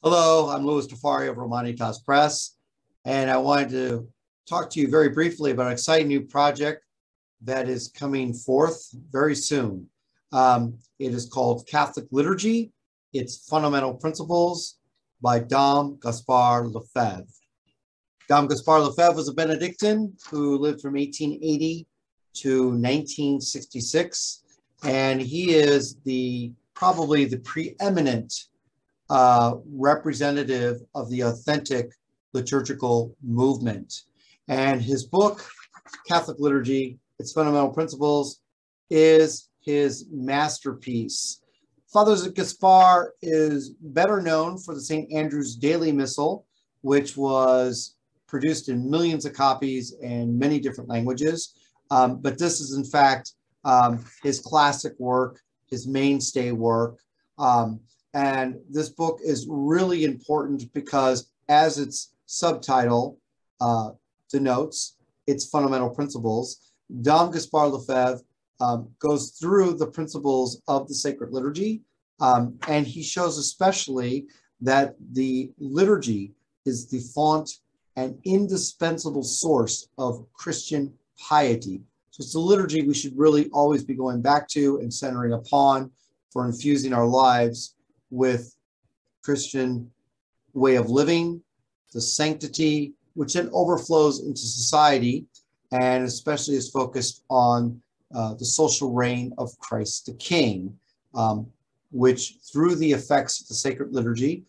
Hello, I'm Tofari of Romanitas Press, and I wanted to talk to you very briefly about an exciting new project that is coming forth very soon. It is called Catholic Liturgy, Its Fundamental Principles by Dom Gaspar Lefebvre. Dom Gaspar Lefebvre was a Benedictine who lived from 1880 to 1966, and he is probably the preeminent representative of the authentic liturgical movement. And his book, Catholic Liturgy, Its Fundamental Principles, is his masterpiece. Father Gaspar is better known for the St. Andrew's Daily Missal, which was produced in millions of copies in many different languages. But this is, in fact, his classic work, his mainstay work. And this book is really important because, as its subtitle denotes, its fundamental principles, Dom Gaspar Lefebvre goes through the principles of the sacred liturgy, and he shows especially that the liturgy is the font and indispensable source of Christian piety. So it's the liturgy we should really always be going back to and centering upon for infusing our lives with Christian way of living, the sanctity, which then overflows into society, and especially is focused on the social reign of Christ the King, which through the effects of the sacred liturgy,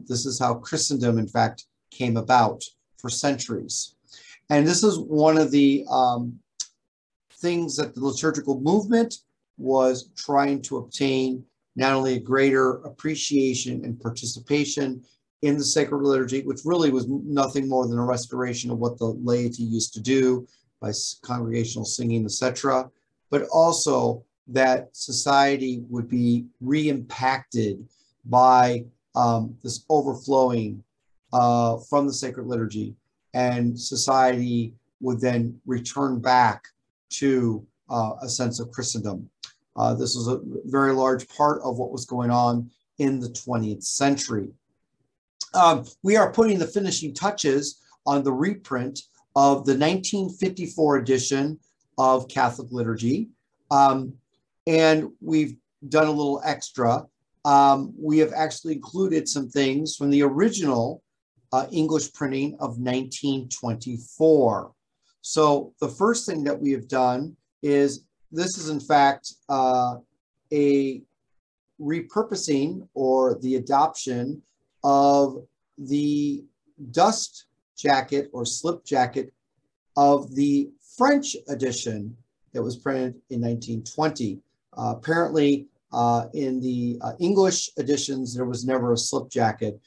this is how Christendom, in fact, came about for centuries. And this is one of the things that the liturgical movement was trying to obtain, not only a greater appreciation and participation in the sacred liturgy, which really was nothing more than a restoration of what the laity used to do by congregational singing, etc., but also that society would be re-impacted by this overflowing from the sacred liturgy, and society would then return back to a sense of Christendom. This was a very large part of what was going on in the 20th century. We are putting the finishing touches on the reprint of the 1954 edition of Catholic Liturgy. And we've done a little extra. We have actually included some things from the original English printing of 1924. So the first thing that we have done is, this is in fact a repurposing or the adoption of the dust jacket or slip jacket of the French edition that was printed in 1920. Apparently in the English editions, there was never a slip jacket.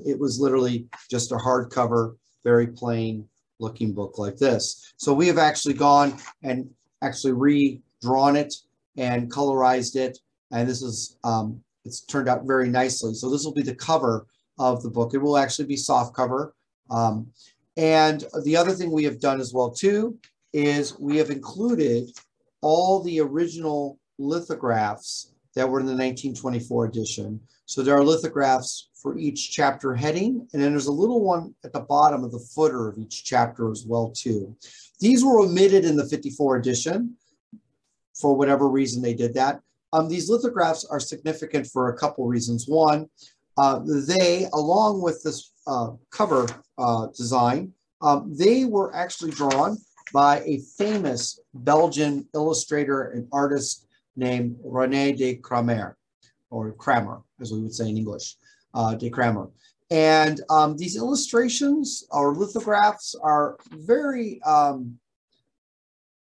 It was literally just a hardcover, very plain looking book like this. So we have actually gone and actually redrawn it and colorized it, and this is it's turned out very nicely. So this will be the cover of the book. It will actually be soft cover. And the other thing we have done as well too is we have included all the original lithographs that were in the 1924 edition. So there are lithographs for each chapter heading, and then there's a little one at the bottom of the footer of each chapter as well too. These were omitted in the 54 edition for whatever reason they did that. These lithographs are significant for a couple reasons. One, they, along with this cover design, they were actually drawn by a famous Belgian illustrator and artist named René de Cramer, or Cramer, as we would say in English, de Cramer. And these illustrations or lithographs are very,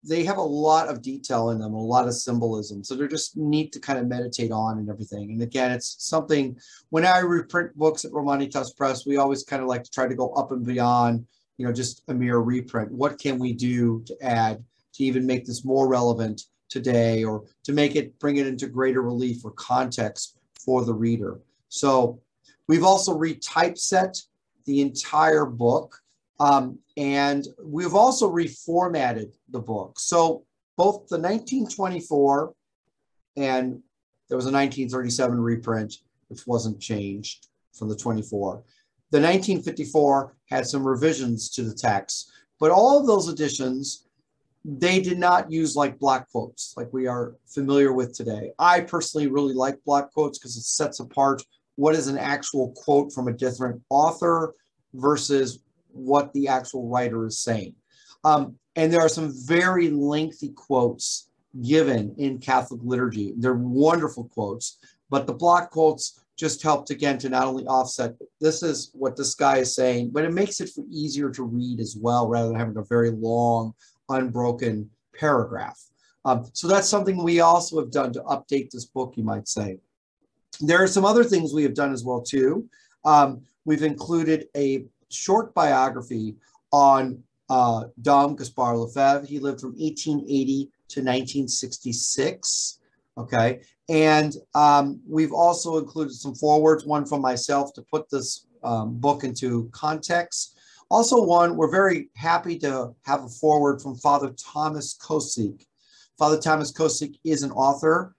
they have a lot of detail in them, a lot of symbolism. So they're just neat to kind of meditate on and everything. And again, it's something, when I reprint books at Romanitas Press, we always kind of like to try to go up and beyond, you know, just a mere reprint. What can we do to add to even make this more relevant today, or to make it, bring it into greater relief or context for the reader? So we've also retypeset the entire book. And we've also reformatted the book. So both the 1924 and there was a 1937 reprint, which wasn't changed. from the 24. The 1954 had some revisions to the text, but all of those editions, they did not use like block quotes like we are familiar with today. I personally really like block quotes because it sets apart what is an actual quote from a different author versus what the actual writer is saying. And there are some very lengthy quotes given in Catholic liturgy. They're wonderful quotes, but the block quotes just helped again to not only offset, this is what this guy is saying, but it makes it easier to read as well, rather than having a very long, unbroken paragraph. So that's something we also have done to update this book, you might say. There are some other things we have done as well, too. We've included a short biography on Dom Gaspar Lefebvre. He lived from 1880 to 1966. Okay. And we've also included some forewords, one from myself to put this book into context. Also one, we're very happy to have a foreword from Father Thomas Kosik. Father Thomas Kosik is an author.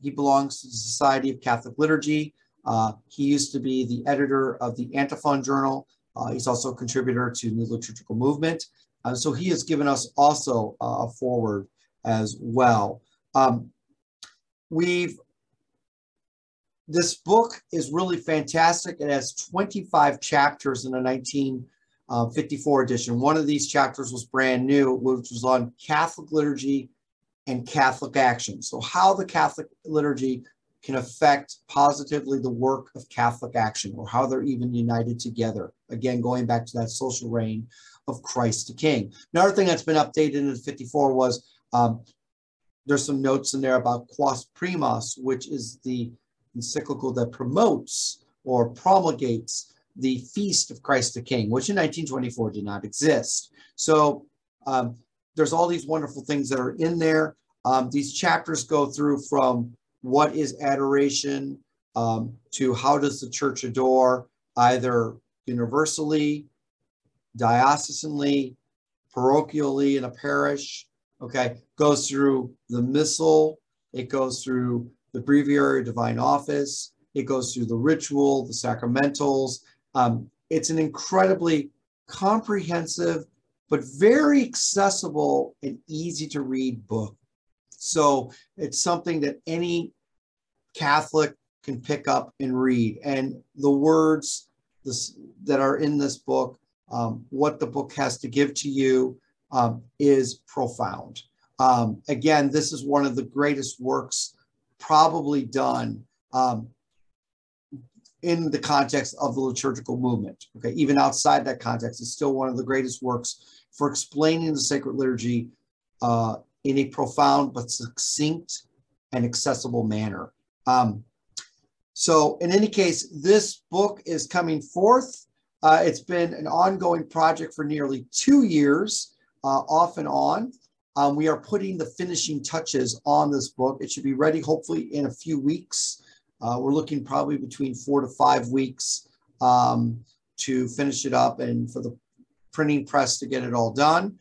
He belongs to the Society of Catholic Liturgy. He used to be the editor of the Antiphon Journal. He's also a contributor to New Liturgical Movement. So he has given us also a foreword as well. This book is really fantastic. It has 25 chapters in the 1954 edition. One of these chapters was brand new, which was on Catholic liturgy and Catholic action. So how the Catholic liturgy can affect positively the work of Catholic action, or how they're even united together. Again, going back to that social reign of Christ the King. Another thing that's been updated in the 54 was there's some notes in there about Quas Primas, which is the encyclical that promotes or promulgates the feast of Christ the King, which in 1924 did not exist. So there's all these wonderful things that are in there. These chapters go through from what is adoration to how does the church adore, either universally, diocesanely, parochially in a parish. Okay, goes through the missal, it goes through the breviary of divine office, it goes through the ritual, the sacramentals. It's an incredibly comprehensive, but very accessible and easy to read book. So it's something that any Catholic can pick up and read. And the words that are in this book, what the book has to give to you, is profound. Again, this is one of the greatest works probably done in the context of the liturgical movement. Okay, even outside that context, it's still one of the greatest works for explaining the sacred liturgy in a profound but succinct and accessible manner. So in any case, this book is coming forth. It's been an ongoing project for nearly 2 years, off and on. We are putting the finishing touches on this book. It should be ready hopefully in a few weeks. We're looking probably between 4 to 5 weeks to finish it up and for the printing press to get it all done.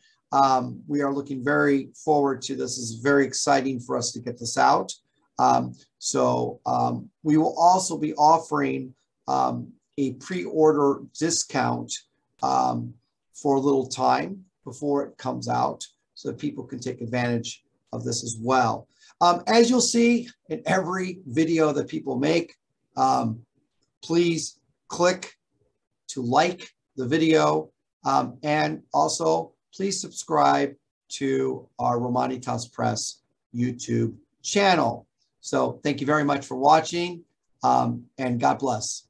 We are looking very forward to this. This is very exciting for us to get this out. We will also be offering a pre-order discount for a little time before it comes out, so that people can take advantage of this as well. As you'll see in every video that people make, please click to like the video, and also please subscribe to our Romanitas Press YouTube channel. So thank you very much for watching, and God bless.